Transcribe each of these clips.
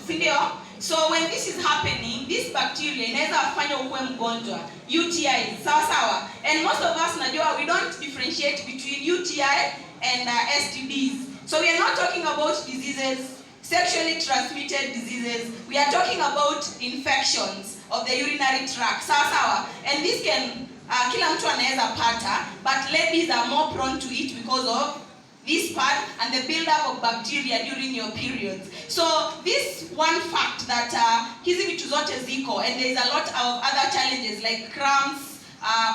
Sindio? So when this is happening, this bacteria inaweza kufanya ukuwe mgonjwa. UTI, sawa. And most of us najua we don't differentiate between UTI and STDs. So we are not talking about diseases, sexually transmitted diseases. We are talking about infections of the urinary tract. Sawa. And this can kila mtu anaweza pata, but ladies are more prone to it because of this part and the build-up of bacteria during your periods. So this one fact that hizi vitu zote ziko, and there is a lot of other challenges like cramps,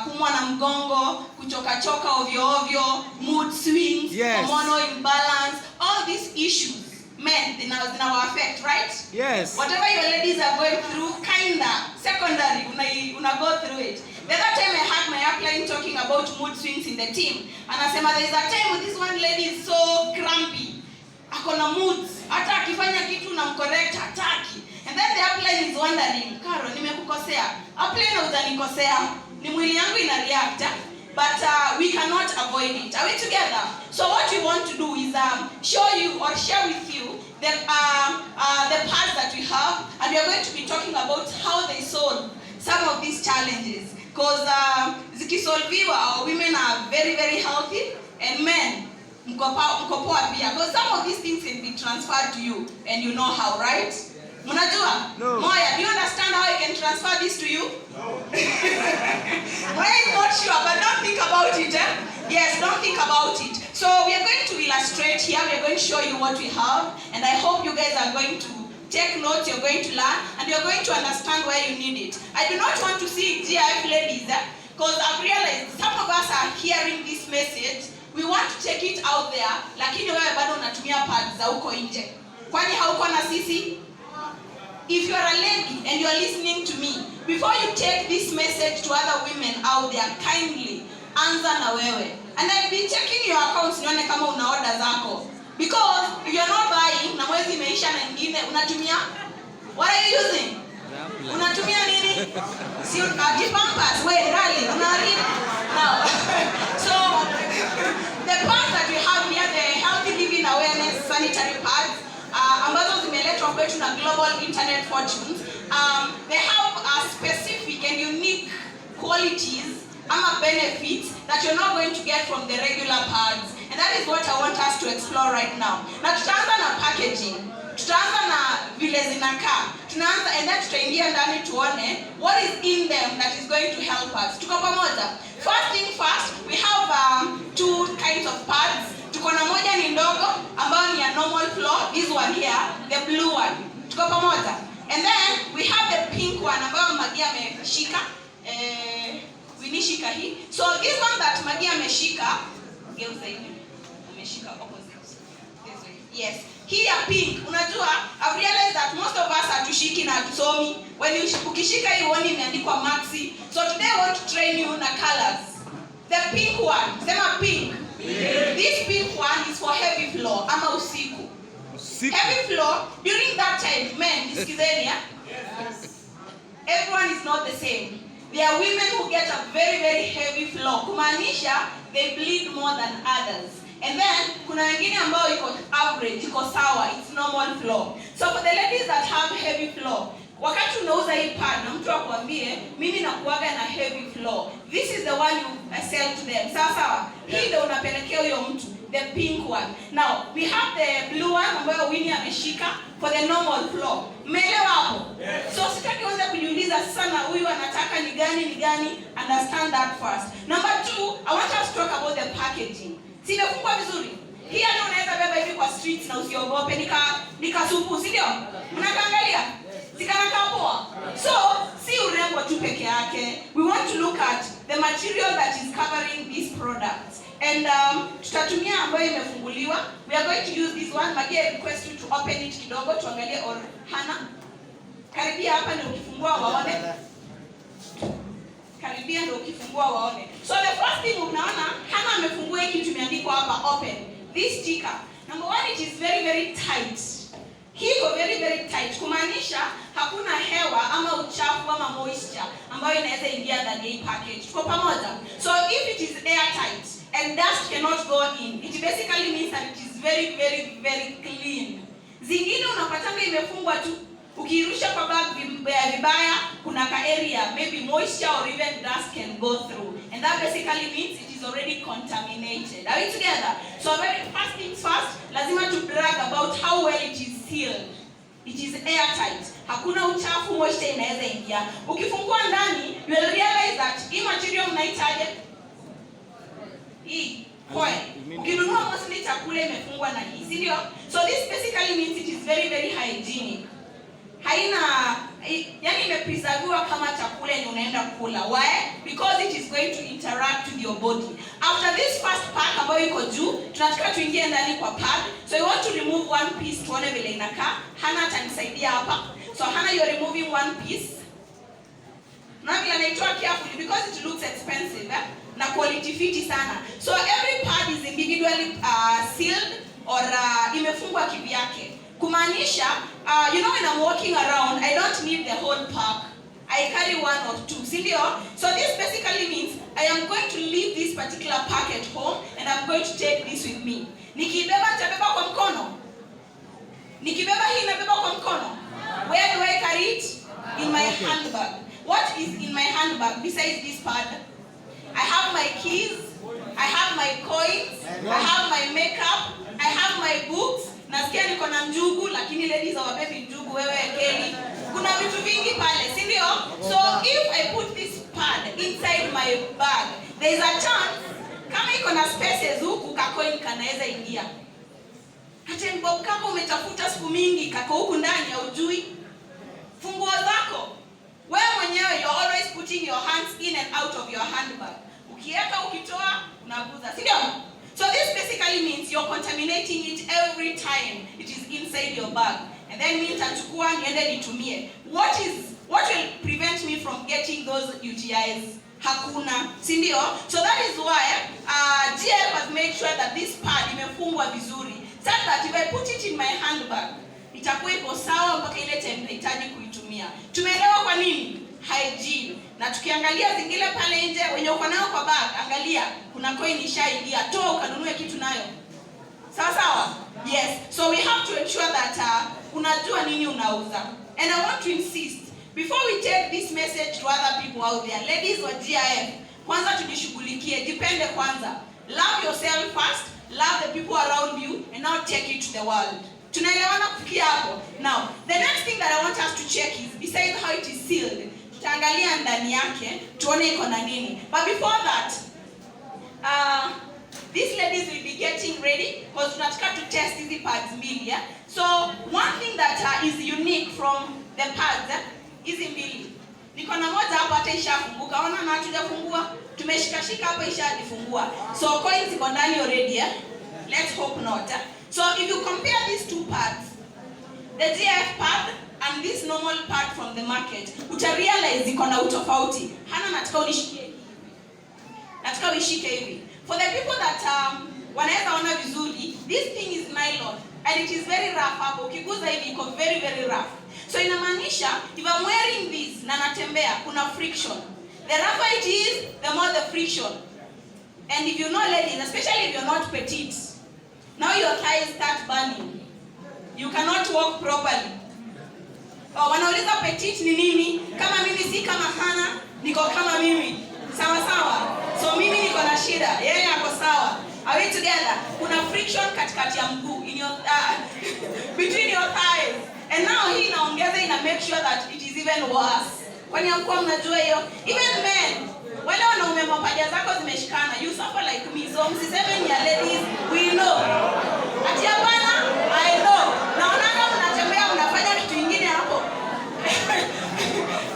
kumwa na mgongo, kuchoka ovyo, mood swings, hormonal imbalance, all these issues, men, they now affect, right? Yes. Whatever your ladies are going through, kinda, secondary, una go through it. The other time I had my upline talking about mood swings in the team. And I said, there is a time when this one lady is so grumpy. Akona moods. Hata akifanya kitu na mcorrect hataki. And then the upline is wondering, Karo, nimekukosea. Upline utanikosea. Ni mwili yangu ina react. But we cannot avoid it. Are we together? So what we want to do is show you or share with you the parts that we have. And we are going to be talking about how they solve some of these challenges. Because zikisolviwa, our women are very, very healthy, and men, mko poa pia. Because some of these things can be transferred to you, and you know how, right? Munajua? No. Moya, do you understand how I can transfer this to you? No. Moya is not sure, but don't think about it. Yes, don't think about it. So we are going to illustrate here. We are going to show you what we have, and I hope you guys are going to take notes, you're going to learn, and you're going to understand where you need it. I do not want to see GIF ladies, because I've realized some of us are hearing this message. We want to take it out there, lakini wewe bado unatumia pads za huko nje. Kwani hauko na sisi? If you are a lady and you are listening to me, before you take this message to other women out there, kindly anza na wewe. And I'll be checking your accounts nione kama una order zako. Because if you're not buying, na mwezi imeisha na ingine, unatumia? What are you using? Unatumia nini? Si Pampers, wait, rally, unaharibu? Now, so the pads that we have here, the Healthy Living Awareness Sanitary pads, ambazo zimeletwa kwetu na Global Internet Fortunes, they have specific and unique qualities ama benefits that you're not going to get from the regular pads. And that is what I want us to explore right now. Na tutaanza na packaging. Tutaanza na vile zinakaa. Tunaanza and then tutaingia ndani tuone what is in them that is going to help us. Tuko pamoja. First thing first, we have two kinds of pads. Tuko na moja ni ndogo ambayo ni ya normal flow. This one here, the blue one. Tuko pamoja. And then we have the pink one ambayo Magia ameshika. Winishika hii. So this one that Magia ameshika, geuza hivi. Ameshika opposite. This way. Yes. Here pink. Unajua, I've realized that most of us hatushiki na hatusomi. When ukishika hii uone imeandikwa maxi. So today I want to train you na colors. The pink one. Sema pink. This pink one is for heavy flow ama usiku. Heavy flow during that time, men, nisikizeni ya? Yes. Everyone is not the same. There are women who get a very, very heavy flow. Kumaanisha, they bleed more than others. And then, kuna wengine ambao iko average, iko sawa, it's normal flow. So for the ladies that have heavy flow, wakati unauza hii pad, na mtu akwambie, mimi nakuaga na heavy flow. This is the one you sell to them. Sawa sawa. Hii ndio unapelekea huyo mtu. The pink one. Now, we have the blue one ambayo Winnie ameshika for the normal flow. Umeelewa hapo? Yes. So sitaki uanze kujiuliza sana huyu anataka ni gani, understand that first. Number 2, I want us to talk about the packaging. Si imefungwa vizuri? Hii ndio unaweza beba hivi kwa streets na usiogope nika supu, si ndio? Mnakaangalia? Sikanakaa poa. So, si urembo tu peke yake. We want to look at the material that is covering these products. And tutatumia ambayo imefunguliwa. We are going to use this one. Magia request you to open it kidogo tuangalie or Hana. Karibia hapa ndio ukifungua waone. Karibia ndio ukifungua waone. So the first thing unaona Hana amefungua hiki kitu imeandikwa hapa open. This sticker. Number 1, it is very, very tight. Hiko very, very tight. Kumaanisha hakuna hewa ama uchafu ama moisture ambayo inaweza ingia ndani ya package. Tuko pamoja? So if it is airtight and dust cannot go in, it basically means that it is very, very, very clean. Zingine unapatanga imefungwa tu. Ukirusha kwa bag vibaya, kuna ka area, maybe moisture or even dust can go through. And that basically means it is already contaminated. Are we together? So very first things first, lazima to brag about how well it is sealed. It is airtight. Hakuna uchafu, moisture inaweza ingia. Ukifungua ndani, you will realize that hii material mnaitaje? Hii foil. Ukinunua mostly chakula imefungwa na hii, si ndio? So this basically means it is very very hygienic. Haina, yani imepreserviwa kama chakula yenye unaenda kula. Why? Because it is going to interact with your body. After this first pack ambayo iko juu, tunataka tuingie ndani kwa pad. So you want to remove one piece, tuone vile inakaa. Hana atanisaidia hapa. So Hana, you are removing one piece. Na vile naitoa carefully because it looks expensive, na quality fiti sana. So every pad is individually sealed or imefungwa kivyake. Kumaanisha, you know, when I'm walking around, I don't need the whole pack. I carry one or two. So this basically means I am going to leave this particular pack at home and I'm going to take this with me. Nikibeba nitabeba kwa mkono. Nikibeba hii nabeba kwa mkono. Where do I carry it? In my handbag. What is in my handbag besides this pad? I have my keys, I have my coins, I have my makeup, I have my books. Nasikia niko na njugu, lakini ladies hawabebi njugu, wewe Kelly. Kuna vitu vingi pale, si ndio? So if I put this pad inside my bag, there is a chance kama iko na spaces huku kacoin kanaweza ingia. Hata mbob kako umetafuta siku mingi kako huku ndani haujui. Funguo zako wewe mwenyewe, you're always putting your hands in and out of your handbag. Ukiweka ukitoa unaguza, si ndio? So this basically means you're contaminating it every time it is inside your bag. And then mimi nitachukua niende nitumie. What will prevent me from getting those UTIs? Hakuna, si ndio? So that is why GF has made sure that this pad imefungwa vizuri. So that if I put it in my handbag, itakuwa iko sawa mpaka ile time nahitaji kuitumia. Tumeelewa kwa nini? Hygiene. Na tukiangalia zingine pale nje wenye uko nayo kwa bag, angalia kuna coin ishaingia, toa ukanunue kitu nayo. Sawa sawa? Yes. So we have to ensure that unajua nini unauza. And I want to insist, before we take this message to other people out there, ladies wa GIF, kwanza tujishughulikie, jipende kwanza. Love yourself first, love the people around you, and now take it to the world. Tunaelewana kufikia hapo? Now, the next thing that I want us to check is, besides how it is sealed, tutaangalia ndani yake, tuone iko na nini. But before that, these ladies will be getting ready because tunataka to test hizi pads mbili. So, one thing that is unique from the pads, hizi mbili. Niko na moja hapa hata ishafunguka. Ona na hatujafungua. Tumeshikashika hapa ishajifungua. So, coins iko ndani already. Let's hope not. So if you compare these two pads, the GF pad and this normal pad from the market, utarealize iko na utofauti. Hana nataka unishikie hivi. Nataka uishike hivi. For the people that wanaweza ona vizuri, this thing is nylon and it is very rough hapo. Ukiguza hivi iko very very rough. So inamaanisha if I'm wearing this na natembea kuna friction. The rougher it is, the more the friction. And if you know ladies, especially if you're not petite, now your thighs start burning. You cannot walk properly. Oh, wanauliza petite ni nini? Kama mimi si kama Hana, niko kama mimi. Sawa sawa. So mimi niko na shida, yeye ako sawa. Are we together? Kuna friction katikati ya mguu in your between your thighs. And now hii inaongeza ina make sure that it is even worse. Kwani hamkuwa mnajua hiyo? Even men, wale wanaume mapaja zako zimeshikana, you suffer like me. So msiseme ni ya ladies, we know. Ati hapana, I know. Naona mnatembea mnafanya kitu kingine hapo.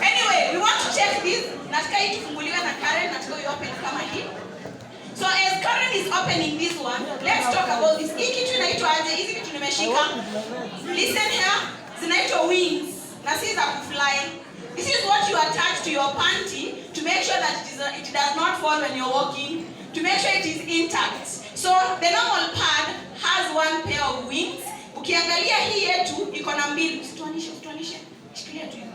Anyway, we want to check this. Nataka hii tufunguliwe na Karen, nataka hii open kama hii. So as Karen is opening this one, let's talk about this. Hii kitu inaitwa aje? Hizi kitu nimeshika. Listen here, zinaitwa wings. Na si za kufly. This is what you attach to your panty to make sure that it does not fall when you're walking, to make sure it is intact. So the normal pad has one pair of wings. Ukiangalia hii yetu iko na mbili. Usituanishe. Shikilia tu hivi.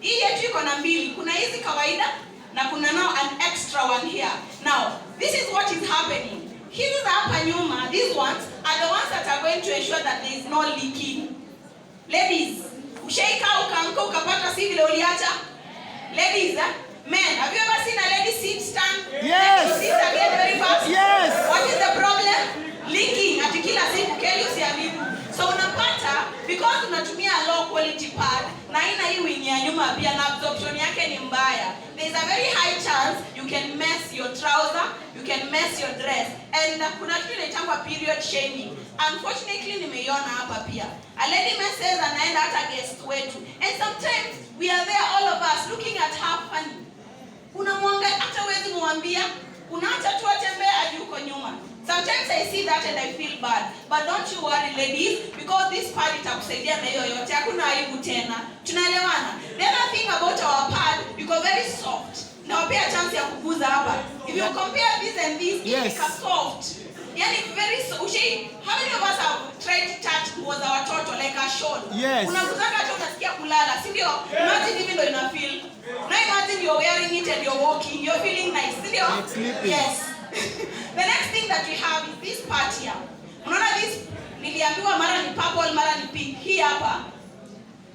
Hii yetu iko na mbili. Kuna hizi kawaida na kuna now an extra one here. Now, this is what is happening. Hizi za hapa nyuma, these ones are the ones that are going to ensure that there is no leaking. Ladies, ushaika ukaamka ukapata si vile uliacha? Ladies, men, have you ever seen a lady sit stand? Yes. Sit again very fast? Yes. What is the problem? Leaking ati kila siku keli usiambivu. So unapata because unatumia low quality pad na ina hii wing ya nyuma pia na absorption yake ni mbaya. There is a very high chance you can mess your trouser, you can mess your dress. And kuna kitu inaitwa period shaming. Unfortunately nimeiona hapa pia. A lady messes anaenda hata guest wetu. And sometimes we are there all of us looking at her funny. Unamwangalia hata huwezi kumwambia, unaacha tu atembee hadi huko nyuma. Sometimes I see that and I feel bad. But don't you worry ladies, because this pad itakusaidia na hiyo yote. Hakuna aibu tena. Tunaelewana? The other thing about our pad, because very soft. Na wapea chance ya kuguza hapa. If you compare this and this, yes, it's soft. Yani very soft. How many of us have tried to touch was our toto like a shawl? Yes. Unaguzaka hata unasikia kulala, si ndio? Imagine hivi ndio ina feel. Now imagine you're wearing it and you're walking, you're feeling nice, si ndio? Yes. The next thing that we have is this part here. Unaona this niliambiwa mara ni purple, mara ni pink. Hii hapa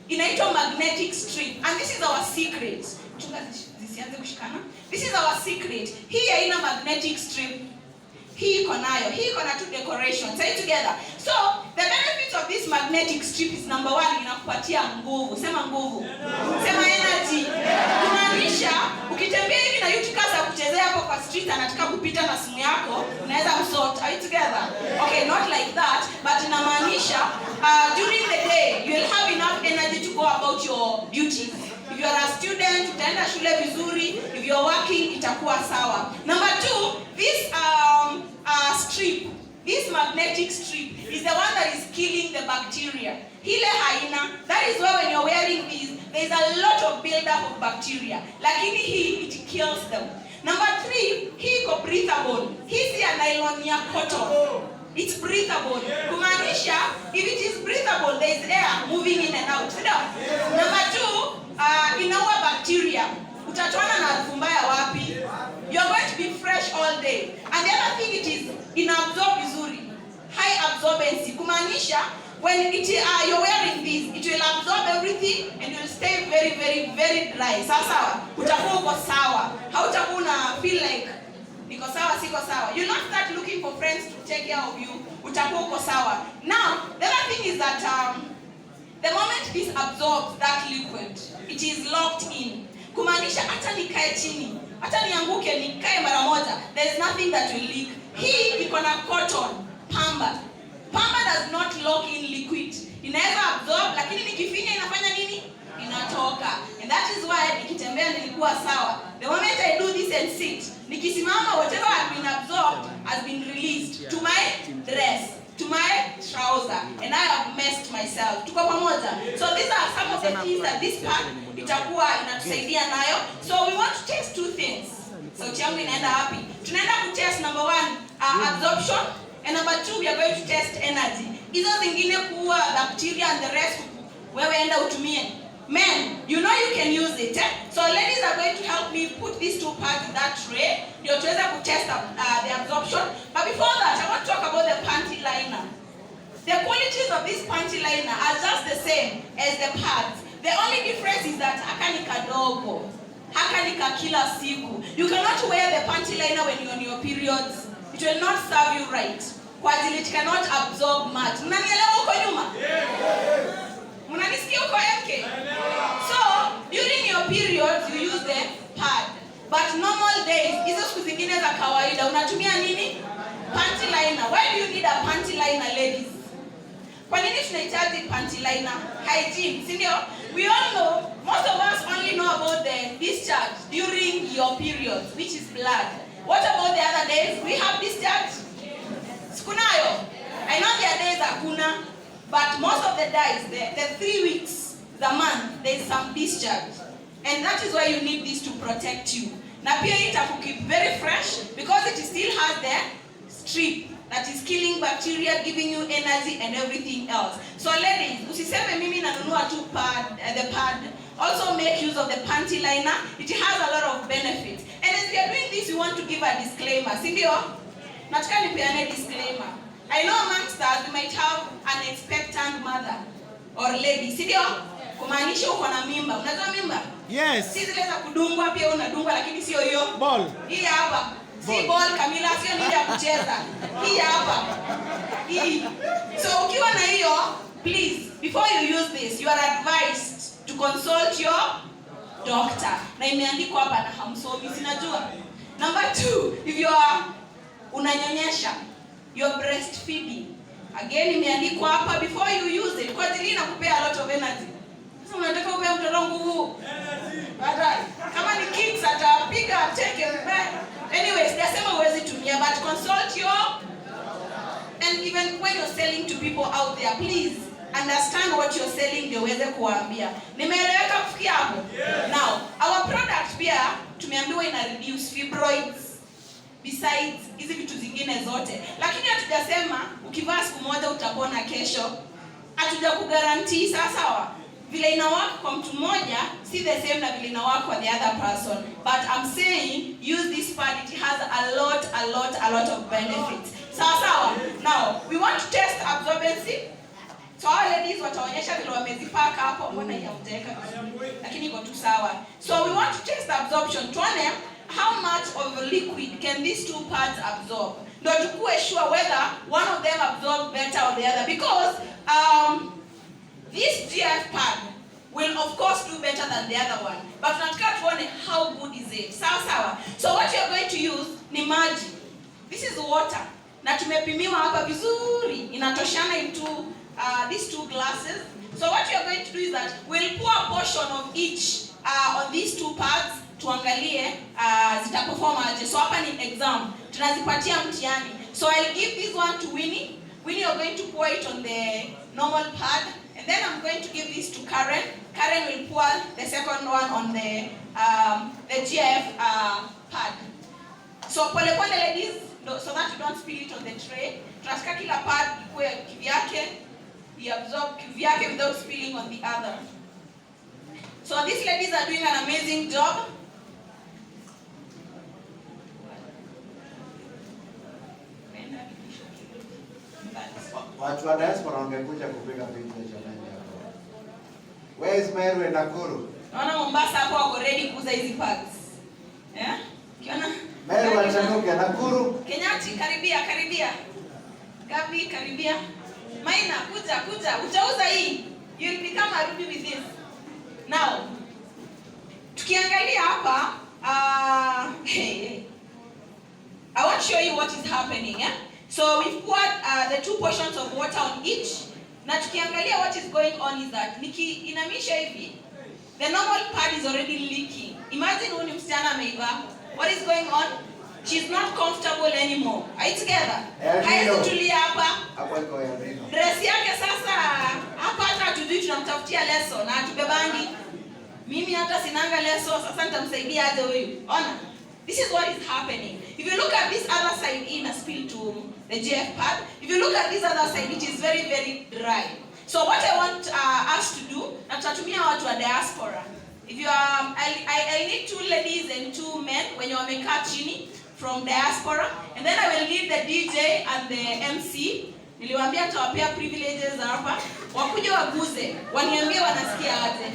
inaitwa magnetic strip and this is our secret. Chunga zisianze kushikana. This is our secret. Hii haina magnetic strip. Hii iko nayo. Hii iko na two decoration. Say it together. So, the benefit of this magnetic strip is number 1, inakupatia nguvu. Sema nguvu. Sema energy. Kumaanisha ukitembea hivi na youth kasa kuchezea hapo kwa street anataka kupita na simu yako, unaweza msort. Are you together? Okay, not like that, but inamaanisha during the day you will have enough energy to go about your duties. If you are a student, utaenda shule vizuri. If you are working, itakuwa sawa. Number 2, this strip, this magnetic strip is the one that is killing the bacteria. Hile haina. That is why when you're wearing this, there is a lot of build-up of bacteria. Lakini hii, it kills them. Number 3, hii iko breathable. Hii si ya nylon ya cotton. It's breathable. Kumaanisha, if it is breathable, there is air moving in and out. Number 2, inaua bacteria. Utatoana na harufu mbaya wapi? You're going to be fresh all day. And the other thing it is, inaabsorb vizuri. High absorbency. Kumaanisha, when you're wearing this, it will absorb everything and you will stay very, very, very dry. Sawa. Utakuwa uko sawa. Hautakuwa una feel like niko sawa, siko sawa. You'll not start looking for friends to take care of you. Utakuwa uko sawa. Now, the other thing is that the moment this absorbs that liquid, it is locked in. Kumaanisha hata nikae chini, hata nianguke nikae mara moja, there is nothing that will leak. Hii iko na cotton, pamba. Pamba does not lock in liquid. Inaweza absorb, lakini nikifinya inafanya nini? Inatoka. And that is why nikitembea nilikuwa sawa. The moment I do this and sit, nikisimama, whatever has been absorbed has been released to my dress, to my trouser, and I have messed myself. Tuko pamoja. So these are some of the things that this part itakuwa inatusaidia nayo. So we want to test 2 things. So changu inaenda happy. Tunaenda ku test number 1, absorption, and number 2 we are going to test energy. Hizo zingine kuua bacteria and the rest wewe enda utumie. Men, you know you can use it. So ladies are going to help me put these 2 parts in that tray. Ndio tuweza ku test the absorption. But before that, I want to talk about the panty liner. The qualities of this panty liner are just the same as the pads. The only difference is that haka ni kadogo. Haka ni ka kila siku. You cannot wear the panty liner when you're on your periods. It will not serve you right. Kwa ajili it cannot absorb much. Mnanielewa huko nyuma? Mnanisikia huko MK? So, during your periods you use the pad. But normal days, hizo siku zingine za kawaida, unatumia nini? Panty liner. Why do you need a panty liner, ladies? Kwa nini tunahitaji panty liner? Hygiene, si ndio? We all know, most of us only know about the discharge during your periods, which is blood. What about the other days? We have discharge? Sikunayo. I know there are days hakuna, but most of the days, the 3 weeks, the month, there is some discharge. And that is why you need this to protect you. Na pia itakukeep very fresh because it still has the strip that is killing bacteria, giving you energy and everything else. So ladies, usiseme mimi nanunua tu the pad. Also make use of the panty liner. It has a lot of benefits. And as we are doing this, we want to give a disclaimer. Sindio? Nataka nipeane disclaimer. I know amongst us, we might have an expectant mother. or lady, si ndio? Kumaanisha uko na mimba. Unajua mimba? Yes. Si zile za kudungwa, pia unadungwa, lakini sio hiyo. Ball. Hii hapa. Si ball Kamila, sio nini ya kucheza. Hii hapa. Hii. So ukiwa na hiyo, please, before you use this, you are advised to consult your doctor. Na imeandikwa hapa na hamsomi, sinajua. Number 2, if you are unanyonyesha, you are breastfeeding. Again, imeandikwa hapa before you use it, kwa ajili inakupea a lot of energy. Sasa unataka upe mtoto nguvu baadaye. Kama ni kids atapiga take back. Anyways, nasema huwezi tumia, but consult your, and even when you're selling to people out there, please understand what you're selling ndio uweze kuwaambia. Nimeeleweka kufikia hapo? Now, our product pia tumeambiwa ina reduce fibroids besides hizi vitu zingine zote. Lakini hatujasema ukivaa siku moja utapona kesho. Hatujakugarantii sawa. Vile ina work kwa mtu mmoja si the same na vile ina work kwa the other person. But I'm saying use this pad, it has a lot of benefits. Sawa. Now, we want to test absorbency. So our ladies wataonyesha vile wamezipaka hapo, mbona haijaweka vizuri, lakini iko tu sawa. So we want to test absorption. Tuone how much of a liquid can these two pads absorb. Ndio tukue sure whether one of them absorb better or the other, because this GF pad will of course do better than the other one. But tunataka tuone how good is it. Sawa. So what you are going to use ni maji. This is water. Na tumepimiwa hapa vizuri. Inatoshana into these two glasses. So what you are going to do is that we'll pour a portion of each on these two pads. Tuangalie zitaperform aje. So hapa ni exam. Tunazipatia mtihani. So I'll give this one to Winnie. Winnie, you're going to pour it on the normal pad. And then I'm going to give this to Karen. Karen will pour the second one on the GF pad. So pole ladies, so that you don't spill it on the tray. Tunataka kila pad ikuwe kivyake, absorb kivyake without spilling on the other. So these ladies are doing an amazing job. Watu wa diaspora wangekuja kupiga picha challenge hapo. Where is Meru and Nakuru? Naona Mombasa hapo wako ready kuuza hizi pads. Yeah? Kiona? Meru atanuka Nakuru. Kenyati karibia. Gabi karibia. Maina kuja. Utauza hii. You will become a ruby with this. Now, tukiangalia hapa I want to show you what is happening, yeah? So we've poured the two portions of water on each. Na tukiangalia what is going on is that nikiinamisha hivi, the normal pad is already leaking. Imagine huyu ni msichana ameiva. What is going on? She's not comfortable anymore. Are you together? Haiwezi tulia hapa. Hapo iko ya neno. Dress yake sasa hapa hata hatujui tunamtafutia leso na hatubebangi. Mimi hata sinanga leso, sasa nitamsaidia aje huyu. Ona. This is what is happening. If you look at this other side, in a spill to the GF pad, if you look at this other side, it is very, very dry. So what I want us to do, na tutatumia watu wa diaspora. If you are, I need 2 ladies and 2 men when you wamekaa chini from diaspora, and then I will need the DJ and the MC. Niliwaambia tutawapea privileges hapa, wakuje waguze, waniambie wanasikia aje.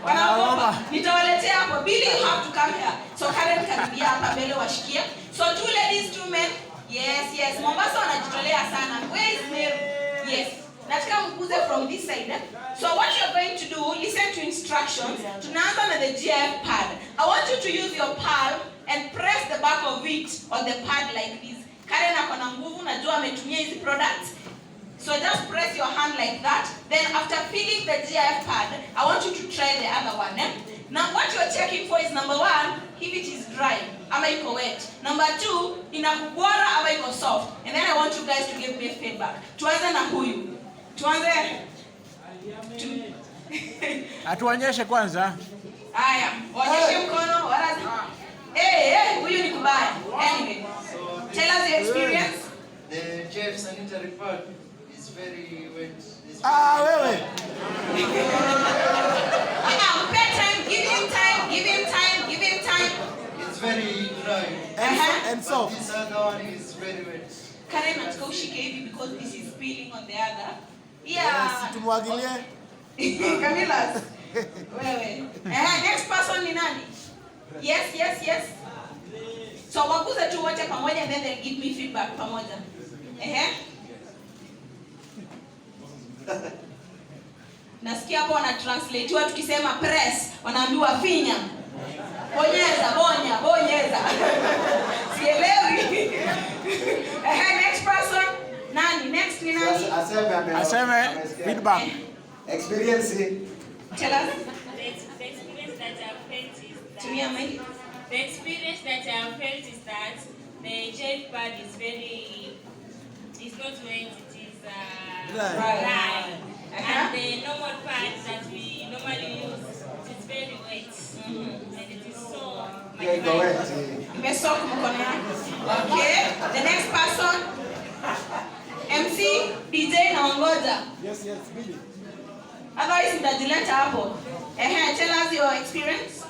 Wanaogopa. Nitawaletea hapo. Billy, you have to come here. So Karen karibia hapa mbele washikia. So 2 ladies, 2 men. Yes. Mombasa wanajitolea sana. Where is Meru? Yes. Nataka mkuze from this side. So what you're going to do, listen to instructions. Tunaanza na the GF pad. I want you to use your palm and press the back of it on the pad like this. Karen akona nguvu, najua ametumia hizi products. So just press your hand like that. Then after filling the GF pad, I want you to try the other one. Now what you're checking for is number 1, if it is dry, ama iko wet. Number 2, inakugwara ama iko soft. And then I want you guys to give me feedback. Tuanze na huyu. Atuonyeshe kwanza. Haya, onyeshe mkono. Huyu ni kubaya. Anyway, tell us your experience. The GF sanitary pad is very wet. Wewe. Give him time. It's very dry. And soft. This other one is very wet. Karen, nataka ushike hivi because this is spilling on the other. Yeah. Tumwagilie. Camillus. Wewe. Next person ni nani? Yes. So waguze tu wote pamoja, and then they'll give me feedback pamoja. Nasikia hapo wana translate watu tukisema press, wanaambiwa finya. Bonyeza. Sielewi. Next person. Nani? Next ni nani? Aseme feedback. Experience. Tell us. The experience that I've felt is that Tumia mic. the experience that I've felt is that the gel pad is not wet, it is dry. And the normal pad that we normally use, it is very wet. And it is so Imesoka mkono yako. Okay. The next person. MC, DJ na ongoja. Yes, Billy. Otherwise mtajileta hapo. Tell us your experience.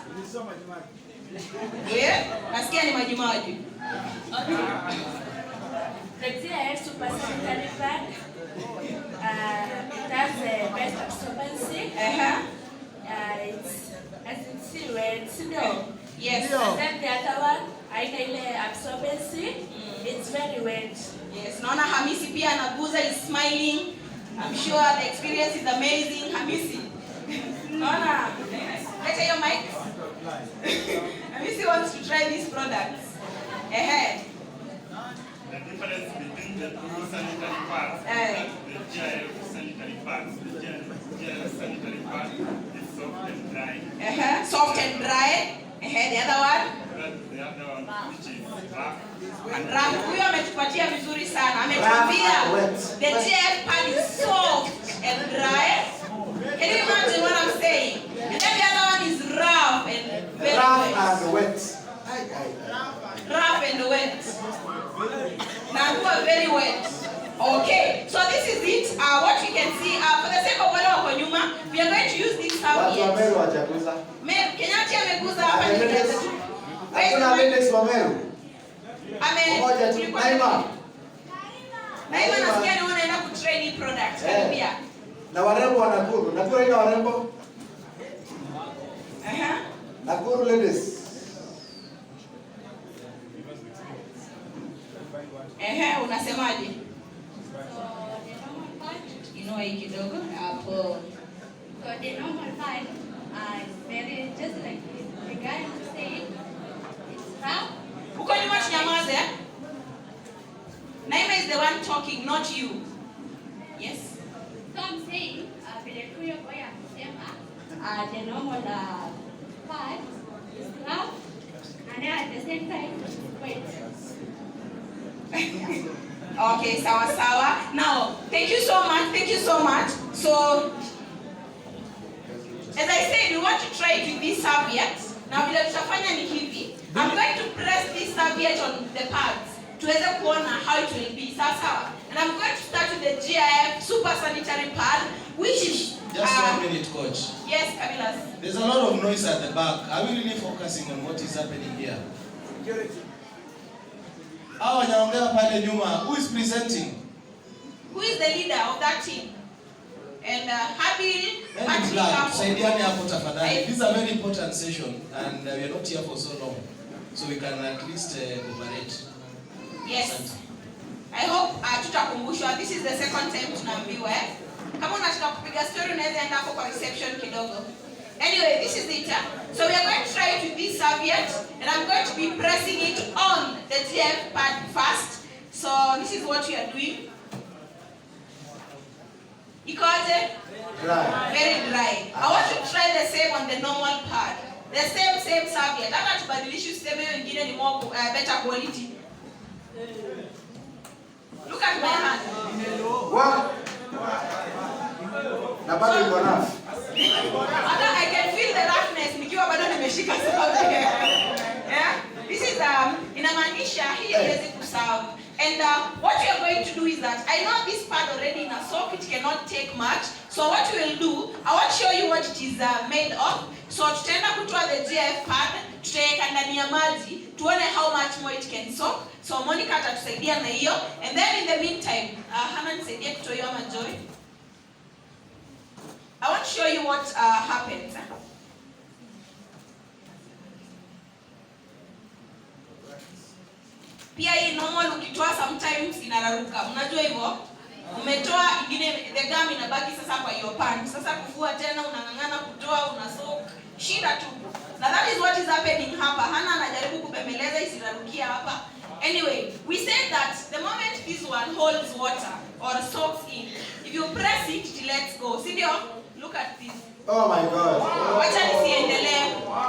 Nasikia ni majimaji. The GIF Super Sanitary pad, it has the best absorbency. It's, as you see, where it's no. Yes. And then the other one, I ile absorbency, it's very wet. Yes. Naona Hamisi pia anaguza, is smiling. I'm sure the experience is amazing. Hamisi. Naona. Leta your mic. Hamisi wants to try these products. The difference between the two sanitary pads, the GIF sanitary pads, the GIF sanitary pad is soft and dry. Soft and dry. The other one? The other one, which is rough. Rough. Huyo ametupatia vizuri sana. Ametuambia the GIF pad is soft and dry. Can you imagine what I'm saying? And then the other one is rough and very wet. Rough and wet. Now very wet. Okay, so this is it. What you can see, for the sake of wale wako nyuma, we are going to use this serviette. Watu wa Meru wajaguza. Kenyati ameguza hapa ni kiasi tu. Hakuna Mendes wa Meru. Moja tu. Naima nasikia ni unaenda kutrain hii product karibia. Na warembo wa Nakuru. Nakuru ina warembo? Nakuru ladies. Unasemaje? Inua hii kidogo hapo. So the normal pad is very, just like the guy said, it's rough. Uko nyuma tunyamaze. Naima is the one talking, not you. Yes. So I'm saying, vile huyo boy amesema, the normal pad is rough and at the same time wet. Okay, sawa. Now, thank you so much. So, as I said, we want to try it with this serviette. Now, vile tutafanya ni hivi. I'm going to press this serviette on the pads tuweze kuona how it will be. Sawa. And I'm going to start with the GIF Super Sanitary pad, which is just 1 minute, coach. Yes, Camillus. There's a lot of noise at the back. Are we really focusing on what is happening here? Wanaongea pale nyuma. Who is presenting? Who is the leader of that team? And Habil, Saidiani hapo tafadhali. This is a very important session and we are not here for so long. So we can at least cooperate. Yes. I hope tutakumbushwa. This is the second time tunaambiwa. Kama unataka kupiga story unaweza enda hapo kwa reception kidogo. Anyway, this is it. So we are going to try it with this serviette and I'm going to be pressing it on the GIF pad first. So this is what we are doing. Ikoje? Dry. Very dry. I want to try the same on the normal pad. The same serviette. Hata tubadilishe useme hiyo nyingine ni more better quality. Look at my hand. What? Na bado iko rough. Hata I can feel the roughness nikiwa bado nimeshika sawa. Yeah? This is inamaanisha hii haiwezi kuserve. And what we are going to do is that I know this pad already in a soak, it cannot take much. So what we will do, I want to show you what it is made of. So tutaenda kutoa the GIF pad, tutaweka ndani ya maji, tuone how much more it can soak. So Monica atatusaidia na hiyo. And then in the meantime, Hana nisaidie kutoa hiyo ama Joy. I want to show you what happens. Pia hii normal ukitoa sometimes inararuka. Unajua hivyo? Umetoa ingine the gum inabaki sasa kwa hiyo pan. Sasa kufua tena unang'ang'ana kutoa, unasoak. Shida tu. Na that is what is happening hapa. Hana anajaribu kubembeleza isirarukia hapa. Anyway, we said that the moment this one holds water or soaks in, if you press it, it lets go. See there? Look at this. Oh my God.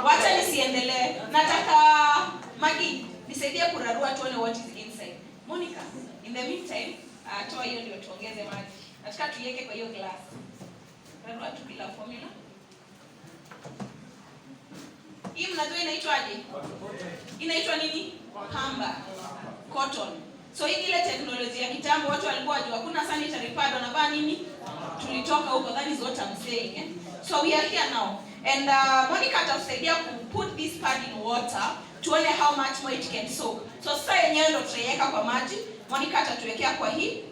Wacha nisiendelee. Nataka Magi nisaidie kurarua tuone what is inside. Monica, in the meantime, toa hiyo ndio tuongeze maji. Nataka tuiweke kwa hiyo glass. Rarua tu bila formula. Hii mnajua inaitwaje? Inaitwa nini? Pamba. Cotton. So hii ile teknolojia ya kitambo watu walikuwa wajua kuna sanitary pad wanavaa nini? Tulitoka huko, that is what I'm saying. Eh? So we are here now. And Monica atatusaidia ku put this pad in water tuone how much more it can soak. So sasa yenyewe ndo tutaiweka kwa maji. Monica atatuwekea kwa hii.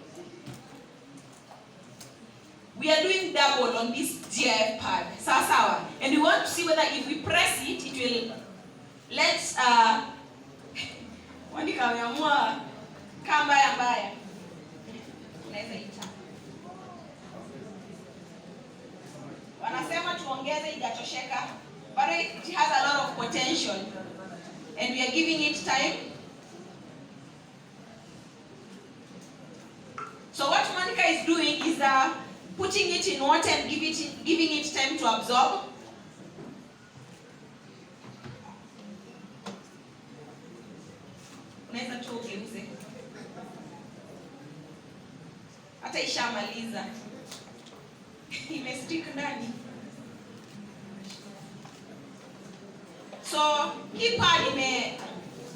We are doing double on this GIF pad. Sawa. And we want to see whether if we press it, it will let Monica ameamua kama mbaya. Unaweza ita. Wanasema tuongeze ijatosheka. But it has a lot of potential. And we are giving it time. So what Monica is doing is putting it in water and giving it time to absorb. Unaweza tu ugeuze. Hata ishamaliza. Imestick ndani. So hii pad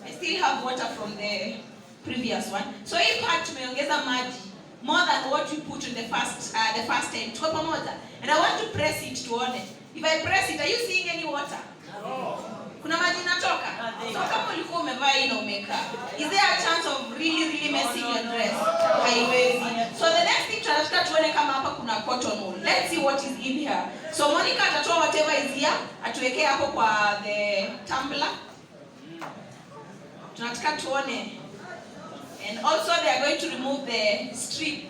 I still have water from the previous one. So hii pad tumeongeza maji more than what we put in the first time. Tuko pamoja. And I want to press it tuone. If I press it, are you seeing any water? No. Kuna maji inatoka? So kama ulikuwa umevaa hii na umekaa, is there a chance of really messing your dress? Haiwezi. So the next thing tunataka tuone kama hapa kuna cotton wool. Let's see what is in here. So Monica atatoa whatever is here, atuwekea hapo kwa the tumbler. Tunataka tuone. And also they are going to remove the strip.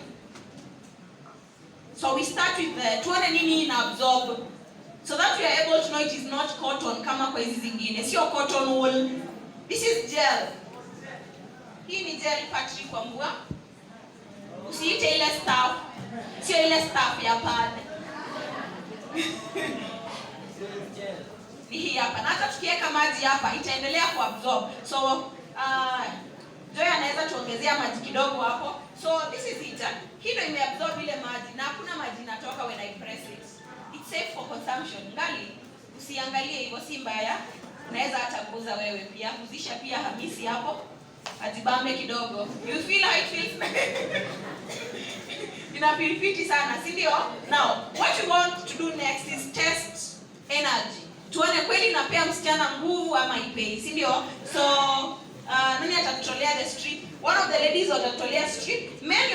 So we start with the tuone nini ina absorb. So that we are able to know it is not cotton kama kwa hizi zingine. Sio cotton wool. This is gel. Hii ni gel Patrick kwa mbua. Usiite ile stuff. Sio ile stuff ya pad. Ni hii hapa. Na hata tukiweka maji hapa itaendelea kuabsorb. So Joy anaweza tuongezea maji kidogo hapo. So this is it. Hii ndio imeabsorb ile maji na hakuna maji inatoka when I press it. It's safe for consumption. Ngali usiangalie hivyo si mbaya. Unaweza hata kuuza wewe pia. Kuzisha pia Hamisi hapo. Ajibambe kidogo. You feel how it feels? Inafeel sana, si ndio? Now, what you want to do next is test energy. Tuone kweli inapea msichana nguvu ama ipei, si ndio? So, nani atatolea the strip? One of the ladies watatolea strip. Men